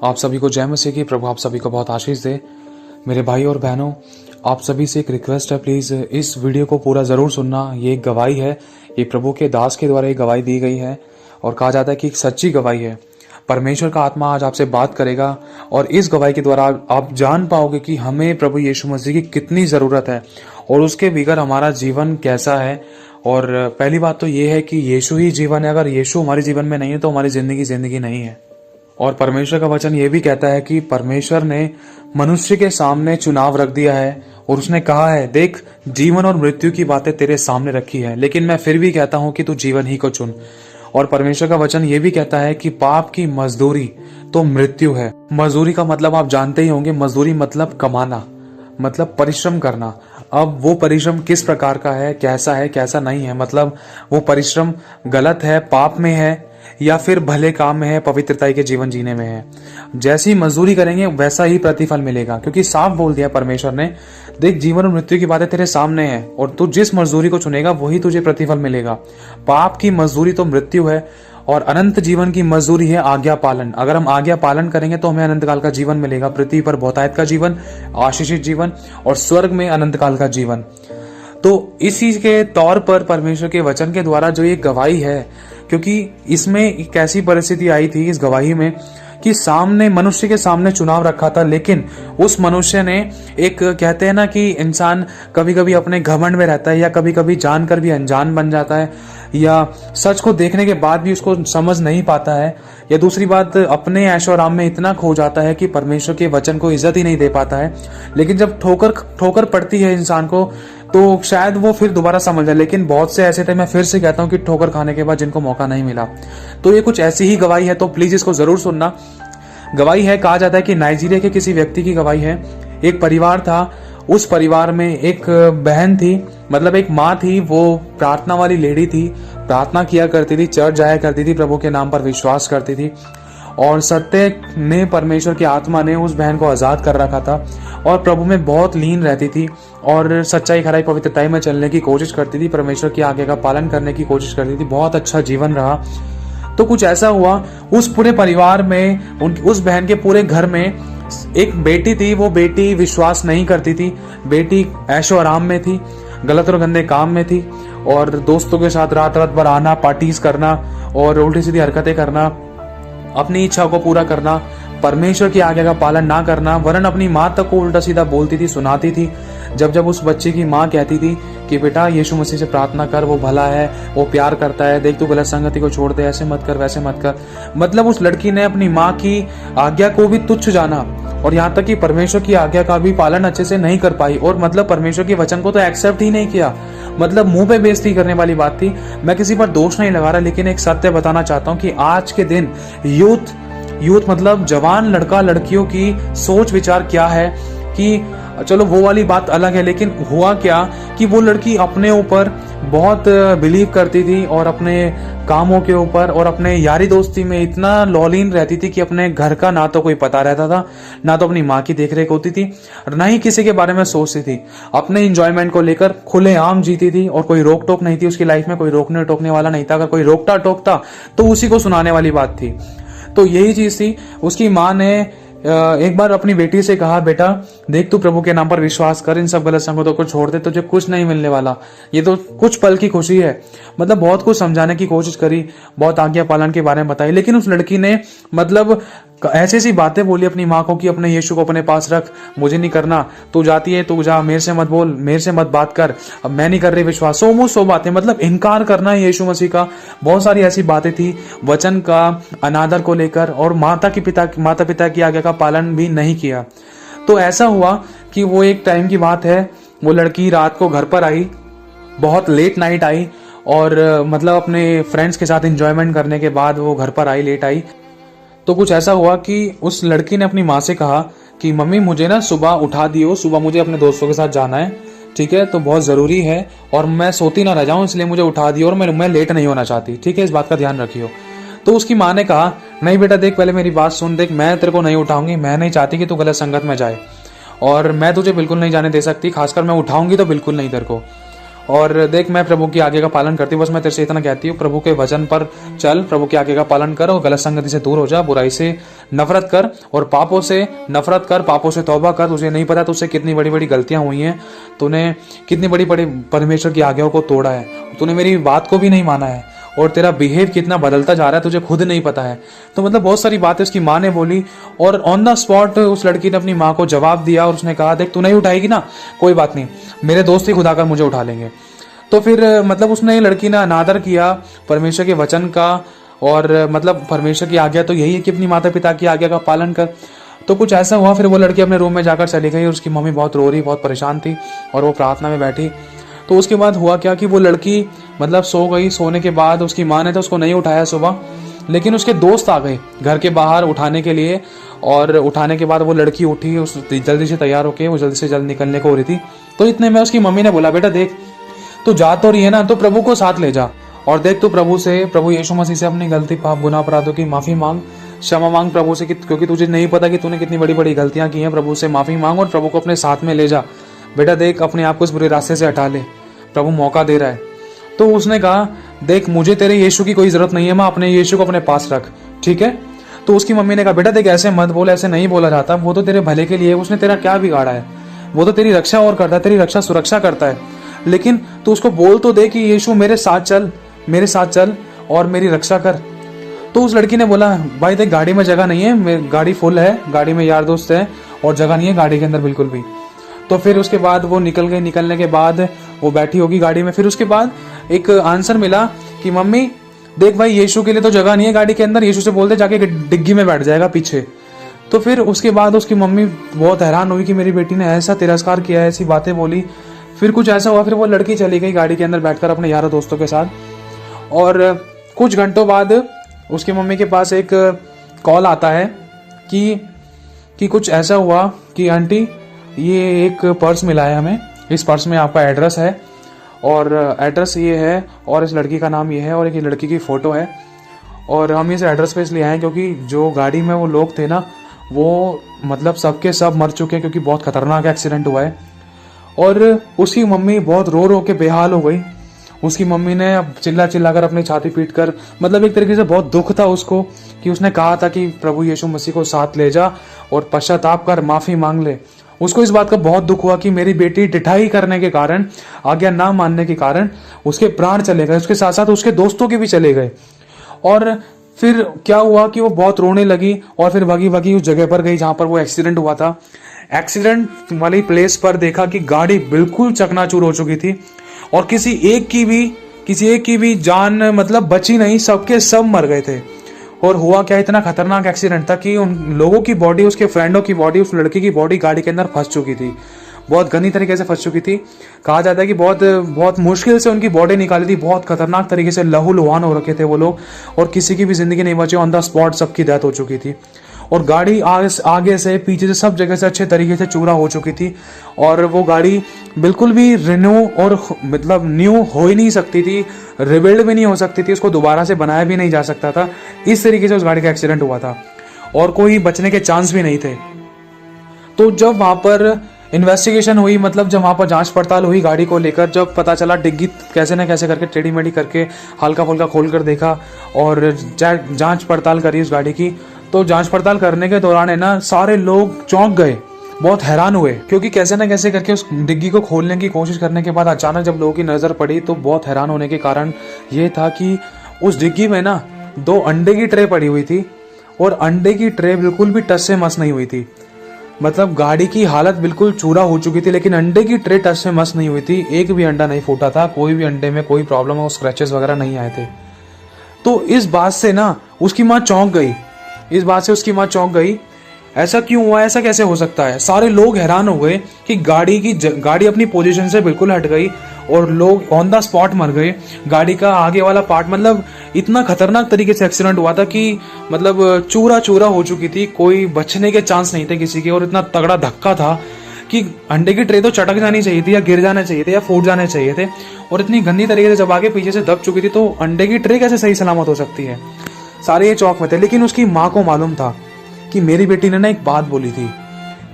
आप सभी को जय मसीह की। प्रभु आप सभी को बहुत आशीष दे। मेरे भाई और बहनों, आप सभी से एक रिक्वेस्ट है, प्लीज़ इस वीडियो को पूरा ज़रूर सुनना। ये एक गवाही है, ये प्रभु के दास के द्वारा एक गवाही दी गई है और कहा जाता है कि एक सच्ची गवाही है। परमेश्वर का आत्मा आज आपसे बात करेगा और इस गवाही के द्वारा आप जान पाओगे कि हमें प्रभु यीशु मसीह की कितनी ज़रूरत है और उसके बगैर हमारा जीवन कैसा है। और पहली बात तो ये है कि यीशु ही जीवन है। अगर यीशु हमारे जीवन में नहीं है तो हमारी ज़िंदगी नहीं है। और परमेश्वर का वचन ये भी कहता है कि परमेश्वर ने मनुष्य के सामने चुनाव रख दिया है और उसने कहा है, देख जीवन और मृत्यु की बातें तेरे सामने रखी है, लेकिन मैं फिर भी कहता हूं कि तू जीवन ही को चुन। और परमेश्वर का वचन ये भी कहता है कि पाप की मजदूरी तो मृत्यु है। मजदूरी का मतलब आप जानते ही होंगे, मजदूरी मतलब कमाना, मतलब परिश्रम करना। अब वो परिश्रम किस प्रकार का है, कैसा नहीं है, मतलब वो परिश्रम गलत है, पाप में है, या फिर भले काम में है, पवित्रताई के जीवन जीने में है। जैसी मजदूरी करेंगे वैसा ही प्रतिफल मिलेगा, क्योंकि साफ बोल दिया परमेश्वर ने, देख जीवन और मृत्यु की बातें तेरे सामने है और तू जिस मजदूरी को चुनेगा वही तुझे प्रतिफल मिलेगा। पाप की मजदूरी तो मृत्यु है और अनंत जीवन की मजदूरी है आज्ञा पालन। अगर हम आज्ञा पालन करेंगे तो हमें अनंत काल का जीवन मिलेगा, पृथ्वी पर बहुतायत का जीवन, आशीषित जीवन और स्वर्ग में अनंत काल का जीवन। तो इसी के तौर पर परमेश्वर के वचन के द्वारा जो ये गवाही है, क्योंकि इसमें एक ऐसी परिस्थिति आई थी इस गवाही में कि सामने मनुष्य के सामने चुनाव रखा था, लेकिन उस मनुष्य ने एक, कहते हैं ना कि इंसान कभी कभी अपने घमंड में रहता है या कभी कभी जानकर भी अनजान बन जाता है, या सच को देखने के बाद भी उसको समझ नहीं पाता है, या दूसरी बात अपने ऐशो आराम में इतना खो जाता है कि परमेश्वर के वचन को इज्जत ही नहीं दे पाता है। लेकिन जब ठोकर पड़ती है इंसान को तो शायद वो फिर दोबारा समझ जाए, लेकिन बहुत से ऐसे थे, मैं फिर से कहता हूँ कि ठोकर खाने के बाद जिनको मौका नहीं मिला। तो ये कुछ ऐसी ही गवाही है, तो प्लीज इसको जरूर सुनना। गवाही है, कहा जाता है कि नाइजीरिया के किसी व्यक्ति की गवाही है। एक परिवार था, उस परिवार में एक बहन थी, मतलब एक माँ थी, वो प्रार्थना वाली लेडी थी, प्रार्थना किया करती थी, चर्च जाया करती थी, प्रभु के नाम पर विश्वास करती थी और सत्य ने, परमेश्वर की आत्मा ने उस बहन को आजाद कर रखा था और प्रभु में बहुत लीन रहती थी और सच्चाई खराई पवित्रताई में चलने की कोशिश करती थी, परमेश्वर की आज्ञा का पालन करने की कोशिश करती थी। बहुत अच्छा जीवन रहा। तो कुछ ऐसा हुआ, उस पूरे परिवार में, उस बहन के पूरे घर में एक बेटी थी। वो बेटी विश्वास नहीं करती थी, बेटी ऐशो आराम में थी, गलत और गंदे काम में थी और दोस्तों के साथ रात रात भर आना, पार्टीज करना और उल्टी सीधी हरकतें करना, अपनी इच्छा को पूरा करना, परमेश्वर की आज्ञा का पालन ना करना, वरन अपनी माँ तक को उल्टा सीधा बोलती थी, सुनाती थी। जब उस बच्चे की माँ कहती थी कि बेटा यीशु मसीह से प्रार्थना कर, वो भला है, वो प्यार करता है, देख तू गलत संगति को छोड़ दे, ऐसे मत कर, वैसे मत कर, मतलब उस लड़की ने अपनी माँ की आज्ञा को भी तुच्छ जाना और यहाँ तक कि परमेश्वर की आज्ञा का भी पालन अच्छे से नहीं कर पाई और मतलब परमेश्वर के वचन को तो एक्सेप्ट ही नहीं किया। मतलब मुंह पे बेइज्जती करने वाली बात थी। मैं किसी पर दोष नहीं लगा रहा, लेकिन एक सत्य बताना चाहता हूँ कि आज के दिन यूथ मतलब जवान लड़का लड़कियों की सोच विचार क्या है कि चलो वो वाली बात अलग है, लेकिन हुआ क्या कि वो लड़की अपने ऊपर बहुत बिलीव करती थी और अपने कामों के ऊपर और अपने यारी दोस्ती में इतना लॉलीन रहती थी कि अपने घर का ना तो कोई पता रहता था, ना तो अपनी माँ की देखरेख होती थी, ना ही किसी के बारे में सोचती थी। अपने इंजॉयमेंट को लेकर खुलेआम जीती थी और कोई रोक टोक नहीं थी उसकी लाइफ में, कोई रोकने टोकने वाला नहीं था। अगर कोई रोकता टोकता तो उसी को सुनाने वाली बात थी। तो यही चीज थी। उसकी माँ ने एक बार अपनी बेटी से कहा, बेटा देख तू प्रभु के नाम पर विश्वास कर, इन सब गलत संगतों को छोड़ दे, तुझे कुछ नहीं मिलने वाला, ये तो कुछ पल की खुशी है। मतलब बहुत कुछ समझाने की कोशिश करी, बहुत आज्ञा पालन के बारे में बताई, लेकिन उस लड़की ने मतलब ऐसी ऐसी बातें बोली अपनी माँ को कि अपने यीशु को अपने पास रख, मुझे नहीं करना, तू जाती है तू जा, मेरे से मत बोल, मेरे से मत बात कर, अब मैं नहीं कर रही विश्वास, सो बातें, मतलब इनकार करना है यीशु मसीह का। बहुत सारी ऐसी बातें थी वचन का अनादर को लेकर और माता पिता की आज्ञा का पालन भी नहीं किया। तो ऐसा हुआ कि वो एक टाइम की बात है, वो लड़की रात को घर पर आई, बहुत लेट नाइट आई और मतलब अपने फ्रेंड्स के साथ एंजॉयमेंट करने के बाद वो घर पर आई, लेट आई। तो कुछ ऐसा हुआ कि उस लड़की ने अपनी माँ से कहा कि मम्मी मुझे ना सुबह उठा दियो, सुबह मुझे अपने दोस्तों के साथ जाना है, ठीक है, तो बहुत ज़रूरी है और मैं सोती ना रह जाऊँ, इसलिए मुझे उठा दियो और मैं लेट नहीं होना चाहती, ठीक है, इस बात का ध्यान रखियो। तो उसकी माँ ने कहा, नहीं बेटा देख पहले मेरी बात सुन, देख मैं तेरे को नहीं उठाऊंगी, मैं नहीं चाहती कि तू गलत संगत में जाए और मैं तुझे बिल्कुल नहीं जाने दे सकती, खासकर मैं उठाऊंगी तो बिल्कुल नहीं तेरे को। और देख, मैं प्रभु की आज्ञा का पालन करती हूँ, बस मैं तेरे से इतना कहती हूँ, प्रभु के वचन पर चल, प्रभु की आज्ञा का पालन कर और गलत संगति से दूर हो जा, बुराई से नफरत कर और पापों से नफरत कर, पापों से तौबा कर। तुझे नहीं पता तुझसे कितनी बड़ी बड़ी गलतियां हुई हैं, तूने कितनी बड़ी बड़ी परमेश्वर की आज्ञाओं को तोड़ा है, तूने मेरी बात को भी नहीं माना है और तेरा बिहेव कितना बदलता जा रहा है तुझे खुद नहीं पता है। तो मतलब बहुत सारी बातें उसकी माँ ने बोली और ऑन द स्पॉट उस लड़की ने अपनी माँ को जवाब दिया और उसने कहा, देख तू नहीं उठाएगी ना, कोई बात नहीं, मेरे दोस्त ही खुदा कर मुझे उठा लेंगे। तो फिर मतलब उसने लड़की ने अनादर किया परमेश्वर के वचन का, और मतलब परमेश्वर की आज्ञा तो यही है कि अपनी माता पिता की आज्ञा का पालन कर। तो कुछ ऐसा हुआ, फिर वो लड़की अपने रूम में जाकर चली गई और उसकी मम्मी बहुत रो रही, बहुत परेशान थी और वो प्रार्थना में बैठी। तो उसके बाद हुआ क्या कि वो लड़की मतलब सो गई। सोने के बाद उसकी माँ ने तो उसको नहीं उठाया सुबह, लेकिन उसके दोस्त आ गए घर के बाहर उठाने के लिए, और उठाने के बाद वो लड़की उठी, उस जल्दी से तैयार होके वो जल्दी से जल्द निकलने को हो रही थी। तो इतने में उसकी मम्मी ने बोला, बेटा देख, तू जा तो रही है ना, तो प्रभु को साथ ले जा और देख तू प्रभु यीशु मसीह से अपनी गलती पाप गुनाह अपराधों की माफी मांग, क्षमा मांग प्रभु से, क्योंकि तुझे नहीं पता कि तूने कितनी बड़ी बड़ी गलतियां की हैं। प्रभु से माफी मांग और प्रभु को अपने साथ में ले जा। बेटा देख, अपने आप को इस बुरे रास्ते से हटा ले, प्रभु मौका दे रहा है। तो उसने कहा, देख मुझे तेरे यीशु की कोई जरूरत नहीं है, मैं अपने यीशु को अपने पास रख, ठीक है। तो उसकी मम्मी ने कहा, बेटा देख ऐसे मत बोल, ऐसे नहीं बोला जाता, वो तो तेरे भले के लिए, उसने तेरा क्या बिगाड़ा है, वो तो तेरी रक्षा और करता है, तेरी रक्षा सुरक्षा करता है, लेकिन तू उसको बोल तो दे कि यीशु मेरे साथ चल और मेरी रक्षा कर। तो उस लड़की ने बोला, भाई देख गाड़ी में जगह नहीं है, गाड़ी फुल है, गाड़ी में यार दोस्त है और जगह नहीं है गाड़ी के अंदर बिल्कुल भी। तो फिर उसके बाद वो निकल गई। निकलने के बाद वो बैठी होगी गाड़ी में। फिर उसके बाद एक आंसर मिला कि मम्मी देख भाई, यीशु के लिए तो जगह नहीं है गाड़ी के अंदर, यीशु से बोलते जाके डिग्गी में बैठ जाएगा पीछे। तो फिर उसके बाद उसकी मम्मी बहुत हैरान हुई कि मेरी बेटी ने ऐसा तिरस्कार किया, ऐसी बातें बोली। फिर कुछ ऐसा हुआ, फिर वो लड़की चली गई गाड़ी के अंदर बैठकर अपने यारों दोस्तों के साथ। और कुछ घंटों बाद उसकी मम्मी के पास एक कॉल आता है कि कुछ ऐसा हुआ कि आंटी ये एक पर्स मिला है हमें, इस पर्स में आपका एड्रेस है और एड्रेस ये है और इस लड़की का नाम ये है और एक लड़की की फ़ोटो है, और हम इस एड्रेस पे इसलिए आए क्योंकि जो गाड़ी में वो लोग थे ना, वो मतलब सबके सब मर चुके हैं क्योंकि बहुत खतरनाक एक्सीडेंट हुआ है। और उसकी मम्मी बहुत रो रो के बेहाल हो गई। उसकी मम्मी ने अब चिल्ला कर अपनी छाती पीट कर, मतलब एक तरीके से बहुत दुख था उसको कि उसने कहा था कि प्रभु यीशु मसीह को साथ ले जा और पश्चाताप कर माफी मांग ले। उसको इस बात का बहुत दुख हुआ कि मेरी बेटी ढिठाई करने के कारण, आज्ञा ना मानने के कारण उसके प्राण चले गए, उसके साथ साथ उसके दोस्तों के भी चले गए। और फिर क्या हुआ कि वो बहुत रोने लगी और फिर भागी भागी उस जगह पर गई जहां पर वो एक्सीडेंट हुआ था। एक्सीडेंट वाली प्लेस पर देखा कि गाड़ी बिल्कुल चकनाचूर हो चुकी थी और किसी एक की भी जान मतलब बची नहीं, सबके सब मर गए थे। और हुआ क्या, इतना खतरनाक एक्सीडेंट था कि उन लोगों की बॉडी, उसके फ्रेंडों की बॉडी, उस लड़की की बॉडी गाड़ी के अंदर फंस चुकी थी, बहुत गंदी तरीके से फंस चुकी थी। कहा जाता है कि बहुत मुश्किल से उनकी बॉडी निकाली थी, बहुत खतरनाक तरीके से लहूलुहान हो रखे थे वो लोग, और किसी की भी जिंदगी नहीं बची, ऑन द स्पॉट सबकी डेथ हो चुकी थी। और गाड़ी आगे से पीछे से सब जगह से अच्छे तरीके से चूरा हो चुकी थी और वो गाड़ी बिल्कुल भी रिन्यू और मतलब न्यू हो ही नहीं सकती थी, रिबिल्ड भी नहीं हो सकती थी, उसको दोबारा से बनाया भी नहीं जा सकता था। इस तरीके से उस गाड़ी का एक्सीडेंट हुआ था और कोई बचने के चांस भी नहीं थे। तो जब वहां पर इन्वेस्टिगेशन हुई, मतलब जब वहां पर जांच पड़ताल हुई गाड़ी को लेकर, जब पता चला डिग्गी कैसे न कैसे करके टेढ़ी मेढ़ी करके हल्का फुल्का खोल कर देखा और जांच पड़ताल करी उस गाड़ी की, तो जांच पड़ताल करने के दौरान है ना सारे लोग चौंक गए, बहुत हैरान हुए, क्योंकि कैसे न कैसे करके उस डिग्गी को खोलने की कोशिश करने के बाद अचानक जब लोगों की नजर पड़ी तो बहुत हैरान होने के कारण ये था कि उस डिग्गी में ना 2 अंडे की ट्रे पड़ी हुई थी और अंडे की ट्रे बिल्कुल भी टस से मस नहीं हुई थी। मतलब गाड़ी की हालत बिल्कुल चूरा हो चुकी थी लेकिन अंडे की ट्रे टच से मस नहीं हुई थी, एक भी अंडा नहीं फूटा था, कोई भी अंडे में कोई प्रॉब्लम और स्क्रैचेस वगैरह नहीं आए थे। तो इस बात से ना उसकी माँ चौंक गई, ऐसा क्यों हुआ, ऐसा कैसे हो सकता है। सारे लोग हैरान हो गए कि गाड़ी अपनी पोजीशन से बिल्कुल हट गई और लोग ऑन द स्पॉट मर गए। गाड़ी का आगे वाला पार्ट मतलब इतना खतरनाक तरीके से एक्सीडेंट हुआ था कि मतलब चूरा चूरा हो चुकी थी, कोई बचने के चांस नहीं थे किसी के, और इतना तगड़ा धक्का था कि अंडे की ट्रे तो चटक जानी चाहिए थी या गिर जाने चाहिए थे या फूट जाने चाहिए थे, और इतनी गंदी तरीके से जब आगे पीछे से दब चुकी थी तो अंडे की ट्रे कैसे सही सलामत हो सकती है। सारे ये चौक में थे, लेकिन उसकी माँ को मालूम था कि मेरी बेटी ने ना एक बात बोली थी।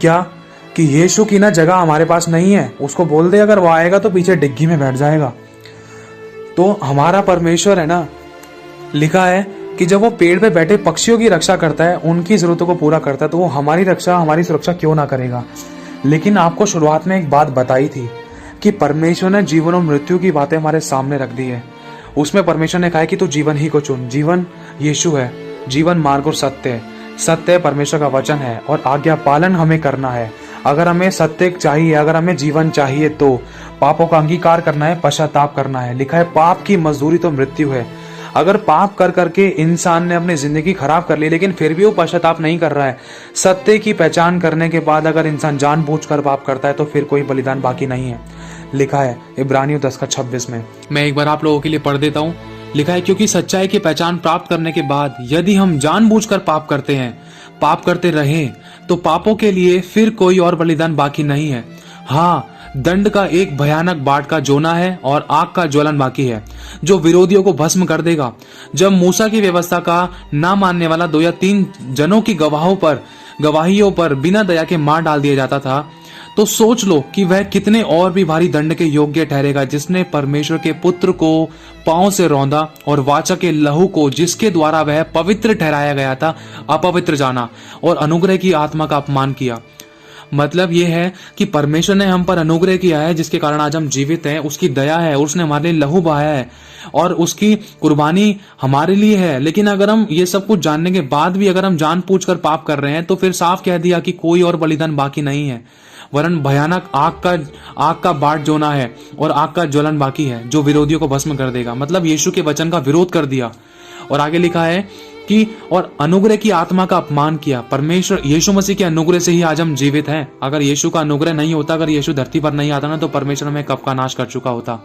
क्या कि यीशु की ना जगह हमारे पास नहीं है, उसको बोल दे अगर वो आएगा तो पीछे डिग्गी में बैठ जाएगा। तो हमारा परमेश्वर है ना, लिखा है कि जब वो पेड़ पे बैठे पक्षियों की रक्षा करता है, उनकी जरूरतों को पूरा करता है, तो वो हमारी रक्षा, हमारी सुरक्षा क्यों ना करेगा। लेकिन आपको शुरुआत में एक बात बताई थी कि परमेश्वर ने जीवन और मृत्यु की बातें हमारे सामने रख दी है। उसमें परमेश्वर ने कहा है कि तू जीवन ही को चुन। जीवन यीशु है, जीवन मार्ग और सत्य है। सत्य परमेश्वर का वचन है और आज्ञा पालन हमें करना है। अगर हमें सत्य चाहिए, अगर हमें जीवन चाहिए, तो पापों का अंगीकार करना है, पश्चाताप करना है। लिखा है पाप की मजदूरी तो मृत्यु है। अगर पाप कर करके इंसान ने अपनी जिंदगी खराब कर ली, लेकिन फिर भी वो पश्चाताप नहीं कर रहा है, सत्य की पहचान करने के बाद अगर इंसान जानबूझकर पाप करता है, तो फिर कोई बलिदान बाकी नहीं है। लिखा है इब्रानियों 10:26 में। मैं एक बार आप लोगों के लिए पढ़ देता हूँ। लिखा है क्योंकि सच्चाई की पहचान प्राप्त करने के बाद यदि हम जानबूझकर पाप करते हैं, पाप करते रहें, तो पापों के लिए फिर कोई और बलिदान बाकी नहीं है। हाँ, दंड का एक भयानक बाढ़ का जोना है और आग का ज्वलन बाकी है, जो विरोधियों को भस्म कर देगा। जब मूसा की व्यवस्था का ना मानने वाला 2 या 3 जनों की गवाहियों पर बिना दया के मार डाल दिया जाता था, तो सोच लो कि वह कितने और भी भारी दंड के योग्य ठहरेगा, जिसने परमेश्वर के पुत्र को पांव से रौंदा और वाचा के लहू को, जिसके द्वारा वह पवित्र ठहराया गया था, अपवित्र जाना और अनुग्रह की आत्मा का अपमान किया। मतलब यह है कि परमेश्वर ने हम पर अनुग्रह किया है, जिसके कारण आज हम जीवित हैं। उसकी दया है, उसने हमारे लिए लहू बहाया है और उसकी कुर्बानी हमारे लिए है। लेकिन अगर हम ये सब कुछ जानने के बाद भी अगर हम जानबूझकर पाप कर रहे हैं, तो फिर साफ कह दिया कि कोई और बलिदान बाकी नहीं है, वरन भयानक आग का बाढ़ जोना है और आग का ज्वलन बाकी है, जो विरोधियों को भस्म कर देगा। मतलब यीशु के वचन का विरोध कर दिया। और आगे लिखा है कि और अनुग्रह की आत्मा का अपमान किया। परमेश्वर यीशु मसीह के अनुग्रह से ही आज हम जीवित हैं। अगर यीशु का अनुग्रह नहीं होता, अगर यीशु धरती पर नहीं आता ना, तो परमेश्वर हमें कब का नाश कर चुका होता।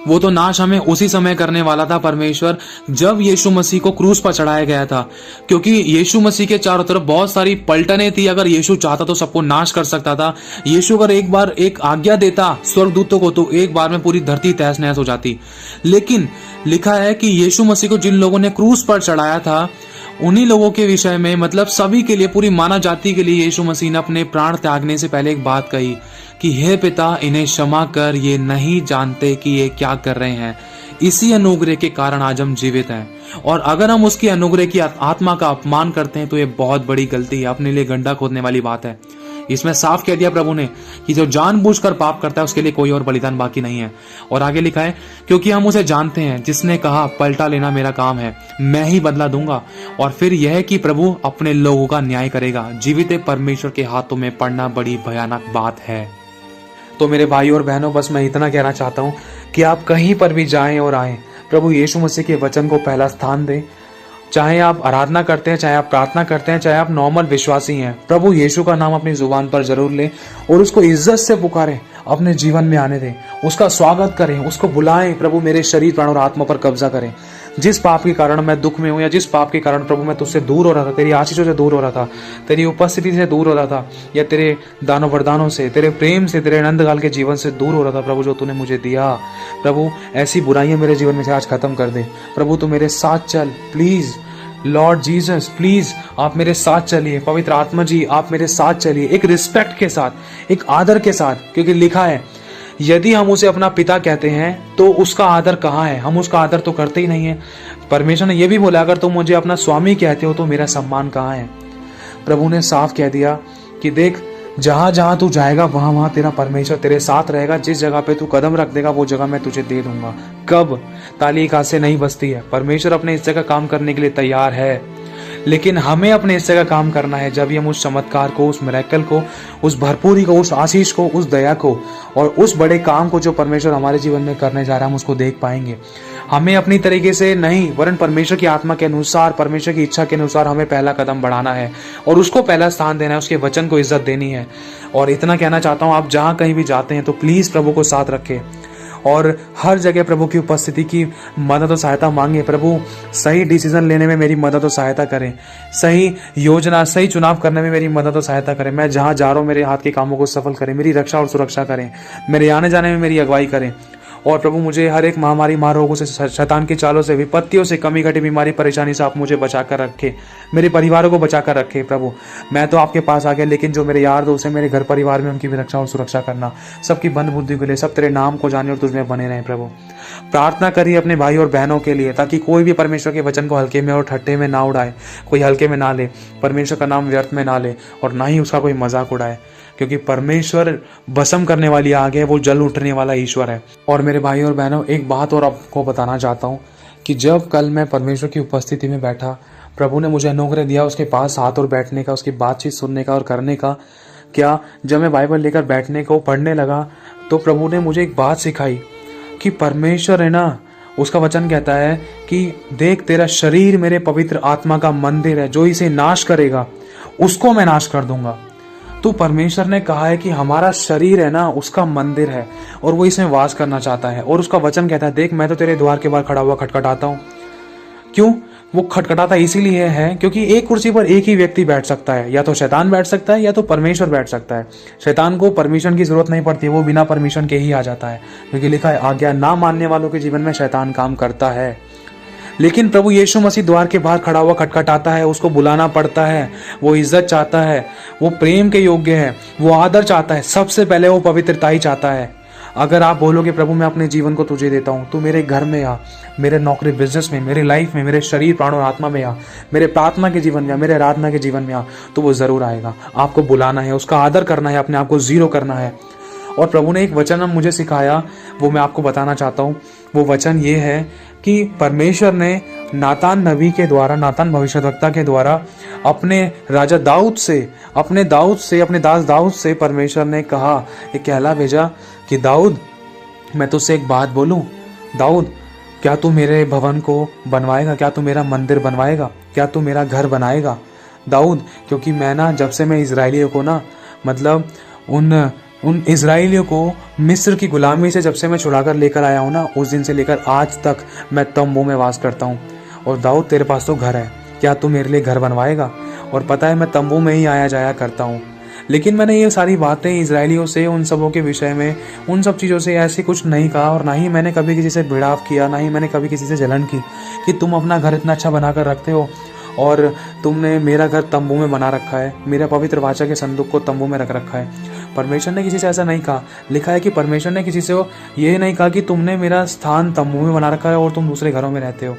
वो तो नाश हमें उसी समय करने वाला था परमेश्वर, जब यीशु मसीह को क्रूस पर चढ़ाया गया था। क्योंकि यीशु मसीह के चारों तरफ बहुत सारी पलटने थी। अगर यीशु चाहता तो सबको नाश कर सकता था। यीशु अगर एक बार एक आज्ञा देता स्वर्गदूतों को, तो एक बार में पूरी धरती तहस नहस हो जाती। लेकिन लिखा है कि यीशु मसीह को जिन लोगों ने क्रूस पर चढ़ाया था, उन्हीं लोगों के विषय में, मतलब सभी के लिए, पूरी मानव जाति के लिए यीशु मसीह ने अपने प्राण त्यागने से पहले एक बात कही कि हे पिता, इन्हें क्षमा कर, ये नहीं जानते कि ये क्या कर रहे हैं। इसी अनुग्रह के कारण आज हम जीवित हैं। और अगर हम उसकी अनुग्रह की आत्मा का अपमान करते हैं, तो ये बहुत बड़ी गलती है, अपने लिए गड्ढा खोदने वाली बात है। इसमें साफ कह दिया प्रभु ने कि जो जानबूझकर पाप करता है, उसके लिए कोई और बलिदान बाकी नहीं है। और आगे लिखा है क्योंकि हम उसे जानते हैं, जिसने कहा पलटा लेना मेरा काम है, मैं ही बदला दूंगा। और फिर यह कि प्रभु अपने लोगों का न्याय करेगा। जीवित परमेश्वर के हाथों में पड़ना बड़ी भयानक बात है। तो मेरे भाई और बहनों, बस मैं इतना कहना चाहता हूं कि आप कहीं पर भी जाएं और आएं, प्रभु यीशु मसीह के वचन को पहला स्थान दें। चाहे आप आराधना करते हैं, चाहे आप प्रार्थना करते हैं, चाहे आप नॉर्मल विश्वासी हैं, प्रभु यीशु का नाम अपनी जुबान पर जरूर लें और उसको इज्जत से पुकारें, अपने जीवन में आने दें, उसका स्वागत करें, उसको बुलाएं। प्रभु मेरे शरीर, प्राण और आत्मा पर कब्जा करें। जिस पाप के कारण मैं दुख में हूं, या जिस पाप के कारण प्रभु मैं तुझसे दूर हो रहा था, तेरी आशीषों से दूर हो रहा था, तेरी उपस्थिति से दूर हो रहा था, या तेरे दानों वरदानों से, तेरे प्रेम से, तेरे अनंतकाल के जीवन से दूर हो रहा था, प्रभु जो तूने मुझे दिया, प्रभु ऐसी बुराइयां मेरे जीवन में से आज खत्म कर दे। प्रभु तू मेरे साथ चल, प्लीज लॉर्ड जीसस, प्लीज आप मेरे साथ चलिए। पवित्र आत्मा जी आप मेरे साथ चलिए, एक रिस्पेक्ट के साथ, एक आदर के साथ। क्योंकि लिखा है यदि हम उसे अपना पिता कहते हैं, तो उसका आदर कहाँ है? हम उसका आदर तो करते ही नहीं है। परमेश्वर ने यह भी बोला अगर तुम मुझे अपना स्वामी कहते हो, तो मेरा सम्मान कहाँ है? प्रभु ने साफ कह दिया कि देख, जहां जहां तू जाएगा, वहां वहां तेरा परमेश्वर तेरे साथ रहेगा। जिस जगह पे तू कदम रख देगा, वो जगह मैं तुझे दे दूंगा। कब? ताली एक हाथ से नहीं बजती है। परमेश्वर अपने इस जगह काम करने के लिए तैयार है, लेकिन हमें अपने इस जगह काम करना है। जब हम उस चमत्कार को, उस मिरेकल को, उस भरपूरी को, उस आशीष को, उस दया को और उस बड़े काम को जो परमेश्वर हमारे जीवन में करने जा रहा है, हम उसको देख पाएंगे। हमें अपनी तरीके से नहीं, वरन परमेश्वर की आत्मा के अनुसार, परमेश्वर की इच्छा के अनुसार हमें पहला कदम बढ़ाना है और उसको पहला स्थान देना है, उसके वचन को इज्जत देनी है। और इतना कहना चाहता हूं, आप जहां कहीं भी जाते हैं तो प्लीज प्रभु को साथ रखें और हर जगह प्रभु की उपस्थिति की मदद और सहायता मांगे। प्रभु सही डिसीजन लेने में मेरी मदद और सहायता करें, सही योजना, सही चुनाव करने में मेरी मदद और सहायता करें। मैं जहां जा रहा हूं, मेरे हाथ के कामों को सफल करें, मेरी रक्षा और सुरक्षा करें, मेरे आने जाने में मेरी अगुवाई करें। और प्रभु मुझे हर एक महामारी, महारोगों से, शैतान की चालों से, विपत्तियों से, कमी घटी बीमारी परेशानी से आप मुझे बचा कर रखे, मेरे परिवारों को बचा कर रखे। प्रभु मैं तो आपके पास आ गया, लेकिन जो मेरे यार दोस्त हैं, मेरे घर परिवार में, उनकी भी रक्षा और सुरक्षा करना, सबकी बंद बुद्धि के लिए, सब तेरे नाम को जाने और तुझमें बने रहें। प्रभु प्रार्थना करिए अपने भाई और बहनों के लिए, ताकि कोई भी परमेश्वर के वचन को हल्के में और ठट्टे में ना उड़ाए, कोई हल्के में ना ले, परमेश्वर का नाम व्यर्थ में ना ले, और ना ही उसका कोई मजाक उड़ाए, क्योंकि परमेश्वर भस्म करने वाली आग है, वो जल उठने वाला ईश्वर है। और मेरे भाई और बहनों, एक बात और आपको बताना चाहता हूँ कि जब कल मैं परमेश्वर की उपस्थिति में बैठा, प्रभु ने मुझे अनुग्रह दिया उसके पास हाथ और बैठने का, उसकी बातचीत सुनने का और करने का। क्या जब मैं बाइबल लेकर बैठने को पढ़ने लगा, तो प्रभु ने मुझे एक बात सिखाई कि परमेश्वर है ना, उसका वचन कहता है कि देख, तेरा शरीर मेरे पवित्र आत्मा का मंदिर है, जो इसे नाश करेगा उसको मैं नाश कर दूंगा। तो परमेश्वर ने कहा है कि हमारा शरीर है ना, उसका मंदिर है, और वो इसमें वास करना चाहता है। और उसका वचन कहता है, देख मैं तो तेरे द्वार के बाहर खड़ा हुआ खटखटाता हूँ। क्यों वो खटखटाता इसीलिए है क्योंकि एक कुर्सी पर एक ही व्यक्ति बैठ सकता है, या तो शैतान बैठ सकता है या तो परमेश्वर बैठ सकता है। शैतान को परमिशन की जरूरत नहीं पड़ती, वो बिना परमिशन के ही आ जाता है, क्योंकि लिखा है आज्ञा ना मानने वालों के जीवन में शैतान काम करता है। लेकिन प्रभु यीशु मसीह द्वार के बाहर खड़ा हुआ खटखटाता है, उसको बुलाना पड़ता है, वो इज्जत चाहता है, वो प्रेम के योग्य है, वो आदर चाहता है, सबसे पहले वो पवित्रता ही चाहता है। अगर आप बोलोगे प्रभु मैं अपने जीवन को तुझे देता हूँ, तू मेरे घर में आ, मेरे नौकरी बिजनेस में, मेरे लाइफ में, मेरे शरीर प्राण और आत्मा में आ, मेरे प्रार्थना के जीवन में आ, मेरे आराधना के जीवन में आ, तो वो जरूर आएगा। आपको बुलाना है, उसका आदर करना है, अपने आप को जीरो करना है। और प्रभु ने एक वचन मुझे सिखाया, वो मैं आपको बताना चाहता हूँ। वो वचन ये है कि परमेश्वर ने नातान नबी के द्वारा, नातान भविष्यवक्ता के द्वारा अपने राजा दाऊद से, अपने दास दाऊद से परमेश्वर ने कहा, एक कहला भेजा कि दाऊद मैं तुझसे एक बात बोलूं, दाऊद क्या तू मेरे भवन को बनवाएगा, क्या तू मेरा मंदिर बनवाएगा, क्या तू मेरा घर बनाएगा दाऊद? क्योंकि मैं ना, जब से मैं इजराइलियों को ना, मतलब उन इजराइलियों को मिस्र की गुलामी से जब से मैं छुड़ा कर लेकर आया हूँ ना, उस दिन से लेकर आज तक मैं तंबू में वास करता हूँ। और दाऊद तेरे पास तो घर है, क्या तू मेरे लिए घर बनवाएगा? और पता है मैं तंबू में ही आया जाया करता हूँ। लेकिन मैंने ये सारी बातें इजराइलियों से, उन सबों के विषय में, उन सब चीज़ों से ऐसे कुछ नहीं कहा, और ना ही मैंने कभी किसी से भिड़ाव किया, ना ही मैंने कभी किसी से जलन की कि तुम अपना घर इतना अच्छा बना कर रखते हो और तुमने मेरा घर तंबू में बना रखा है, मेरा पवित्र वाचा के संदूक को तंबू में रख रखा है। परमेश्वर ने किसी से ऐसा नहीं कहा। लिखा है कि परमेश्वर ने किसी से ये नहीं कहा कि तुमने मेरा स्थान तंबू में बना रखा है और तुम दूसरे घरों में रहते हो।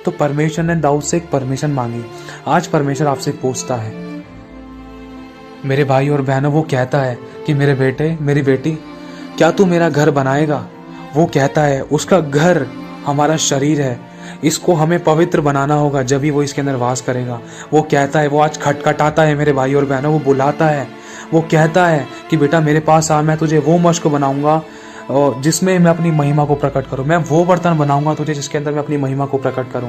तो परमेश्वर ने दाऊद से एक परमिशन मांगी। आज परमेश्वर आपसे पूछता है, मेरे भाई और बहनों, वो कहता है कि मेरे बेटे, मेरी बेटी, क्या तू मेरा घर बनाएगा? वो कहता है, उसका घर हमारा शरीर है, इसको हमें पवित्र बनाना होगा, जब ही वो इसके अंदर वास करेगा। वो कहता है, वो आज खटखटाता है मेरे भाई और बहनों, वो बुलाता है, वो कहता है कि बेटा मेरे पास आ, मैं तुझे वो मश्क बनाऊंगा जिसमें मैं अपनी महिमा को प्रकट करूं, मैं वो बर्तन बनाऊंगा तुझे जिसके अंदर मैं अपनी महिमा को प्रकट करूं।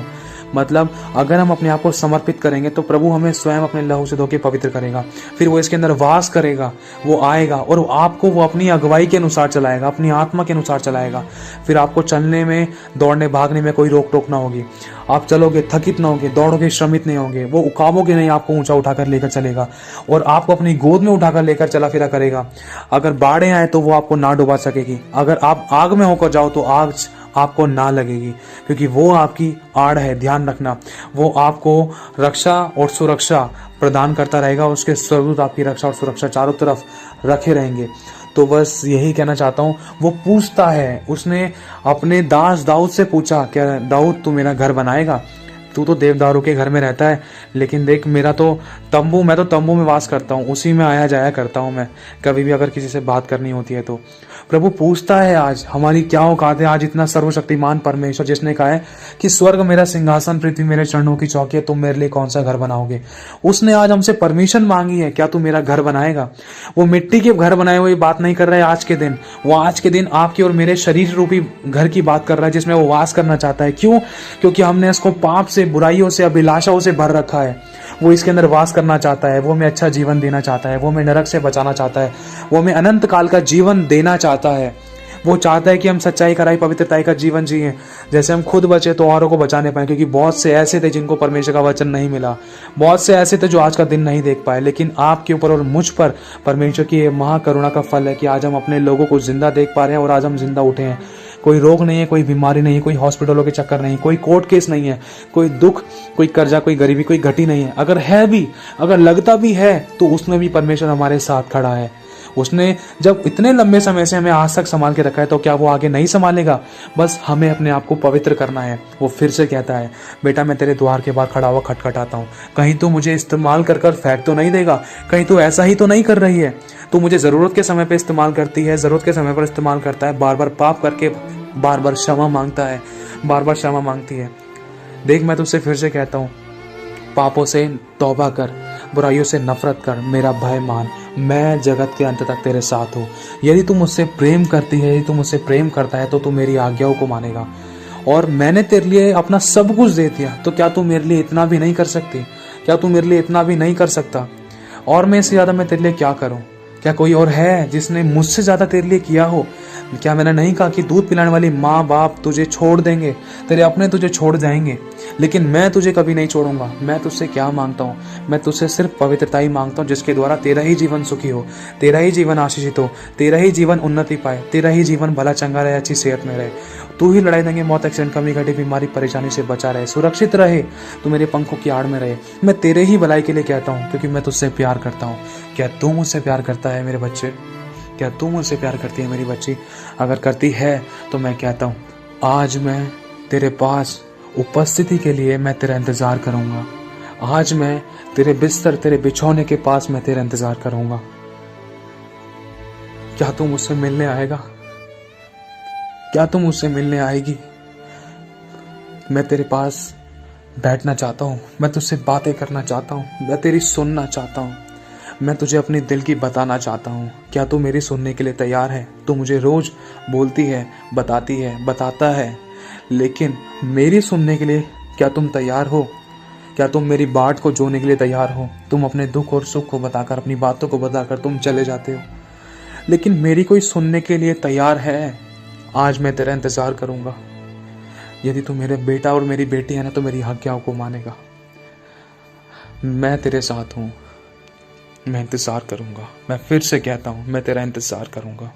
मतलब अगर हम अपने आप को समर्पित करेंगे तो प्रभु हमें स्वयं अपने लहू से धो के पवित्र करेगा, फिर वो इसके अंदर वास करेगा, वो आएगा और आपको वो अपनी अगुवाई के अनुसार चलाएगा, अपनी आत्मा के अनुसार चलाएगा। फिर आपको चलने में, दौड़ने भागने में कोई रोक टोक ना होगी। आप चलोगे, थकित ना होगे, दौड़ोगे, श्रमित नहीं होगे। वो उकाबोगे नहीं, आपको ऊंचा उठाकर लेकर चलेगा और आपको अपनी गोद में उठाकर लेकर चला फिरा करेगा। अगर बाढ़ें आए तो वो आपको ना डुबा सकेगी। अगर आप आग में होकर जाओ तो आग आपको ना लगेगी, क्योंकि वो आपकी आड़ है। ध्यान रखना, वो आपको रक्षा और सुरक्षा प्रदान करता रहेगा। उसके स्वर्गदूत आपकी रक्षा और सुरक्षा चारों तरफ रखे रहेंगे। तो बस यही कहना चाहता हूँ। वो पूछता है, उसने अपने दास दाऊद से पूछा, क्या दाऊद तू मेरा घर बनाएगा? तू तो देवदारों के घर में रहता है, लेकिन देख मेरा तो तंबू, मैं तो तंबू में वास करता हूँ, उसी में आया जाया करता हूँ मैं, कभी भी अगर किसी से बात करनी होती है तो। प्रभु पूछता है आज हमारी क्या औकात है। आज इतना सर्वशक्तिमान परमेश्वर जिसने कहा है कि स्वर्ग मेरा सिंहासन, पृथ्वी मेरे चरणों की चौकी है, तुम मेरे लिए कौन सा घर बनाओगे, उसने आज हमसे परमिशन मांगी है, क्या तू मेरा घर बनाएगा? वो मिट्टी के घर बनाए हुए बात नहीं कर रहा है आज के दिन, वो आज के दिन आपके और मेरे शरीर रूपी घर की बात कर रहा है, जिसमें वो वास करना चाहता है। क्यों? क्योंकि हमने इसको पाप से, बुराइयों से, अभिलाषाओं से भर रखा है। वो इसके अंदर वास करना चाहता है, वो हमें अच्छा जीवन देना चाहता है, वो हमें नरक से बचाना चाहता है, वो हमें अनंत काल का जीवन देना चाहता है। वो चाहता है कि हम सच्चाई, कराई, पवित्रताई का जीवन जिए, जैसे हम खुद बचे तो औरों को बचाने पाए। क्योंकि बहुत से ऐसे थे जिनको परमेश्वर का वचन नहीं मिला, बहुत से ऐसे थे जो आज का दिन नहीं देख पाए। लेकिन आपके ऊपर और मुझ पर परमेश्वर की महाकरुणा का फल है कि आज हम अपने लोगों को जिंदा देख पा रहे हैं और आज हम जिंदा उठे हैं। कोई रोग नहीं है, कोई बीमारी नहीं है, कोई हॉस्पिटलों के चक्कर नहीं, कोई कोर्ट केस नहीं है, कोई दुख, कोई कर्जा, कोई गरीबी, कोई घटी नहीं है। अगर है भी, अगर लगता भी है, तो उसमें भी परमेश्वर हमारे साथ खड़ा है। उसने जब इतने लंबे समय से हमें आज तक संभाल के रखा है, तो क्या वो आगे नहीं संभालेगा? बस हमें अपने आप को पवित्र करना है। वो फिर से कहता है, बेटा मैं तेरे द्वार के बाहर खड़ा हुआ खटखटाता हूँ, कहीं तू मुझे इस्तेमाल कर कर फेंक तो नहीं देगा, कहीं तू ऐसा ही तो नहीं कर रही है। तू मुझे ज़रूरत के समय पे इस्तेमाल करती है, ज़रूरत के समय पर इस्तेमाल करता है, बार बार पाप करके बार बार क्षमा मांगता है, बार बार क्षमा मांगती है। देख मैं तुझसे फिर से कहता हूँ, पापों से तौबा कर, बुराइयों से नफरत कर, मेरा भय मान, मैं जगत के अंत तक तेरे साथ हूँ। यदि तू मुझसे प्रेम करती है, यदि तू मुझसे प्रेम करता है, तो तू मेरी आज्ञाओं को मानेगा। और मैंने तेरे लिए अपना सब कुछ दे दिया, तो क्या तू मेरे लिए इतना भी नहीं कर सकती? क्या तू मेरे लिए इतना भी नहीं कर सकता? और मैं इससे ज़्यादा मैं तेरे लिए क्या करूँ? क्या कोई और है जिसने मुझसे ज़्यादा तेरे लिए किया हो? क्या मैंने नहीं कहा कि दूध पिलाने वाली माँ बाप तुझे छोड़ देंगे, तेरे अपने तुझे छोड़ जाएंगे, लेकिन मैं तुझे कभी नहीं छोड़ूंगा। मैं तुझसे क्या मांगता हूँ? मैं तुझसे सिर्फ पवित्रता ही मांगता हूँ, जिसके द्वारा तेरा ही जीवन सुखी हो, तेरा ही जीवन आशीषित हो, तेरा ही जीवन उन्नति पाए, तेरा ही जीवन भला चंगा रहे, अच्छी सेहत में रहे। तू ही लड़ाई देंगे, मौत, एक्सीडेंट, कमी घटी, बीमारी, परेशानी से बचा रहे, सुरक्षित रहे, तू मेरे पंखों की आड़ में रहे। मैं तेरे ही भलाई के लिए कहता हूँ, क्योंकि मैं तुझसे प्यार करता हूँ। क्या तू मुझसे प्यार करता है मेरे बच्चे? क्या तू मुझसे प्यार करती है मेरी बच्ची? अगर करती है तो मैं कहता हूँ, आज मैं तेरे पास उपस्थिति के लिए मैं तेरा इंतज़ार करूँगा। आज मैं तेरे बिस्तर, तेरे बिछौने के पास मैं तेरा इंतज़ार करूँगा। क्या तू मुझसे मिलने आएगा? क्या तू मुझसे मिलने आएगी? मैं तेरे पास बैठना चाहता हूँ, मैं तुझसे बातें करना चाहता हूँ, मैं तेरी सुनना चाहता हूँ, मैं तुझे अपनी दिल की बताना चाहता हूँ। क्या तू मेरी सुनने के लिए तैयार है? तू मुझे रोज़ बोलती है, बताती है, बताता है, लेकिन मेरी सुनने के लिए क्या तुम तैयार हो? क्या तुम मेरी बाट को जोड़ने के लिए तैयार हो? तुम अपने दुख और सुख को बताकर, अपनी बातों को बताकर तुम चले जाते हो, लेकिन मेरी कोई सुनने के लिए तैयार है? आज मैं तेरा इंतज़ार करूँगा। यदि तू मेरे बेटा और मेरी बेटी है ना, तो मेरी आज्ञाओं को मानेगा। मैं तेरे साथ हूँ, मैं इंतज़ार करूँगा। मैं फिर से कहता हूँ, मैं तेरा इंतज़ार करूँगा।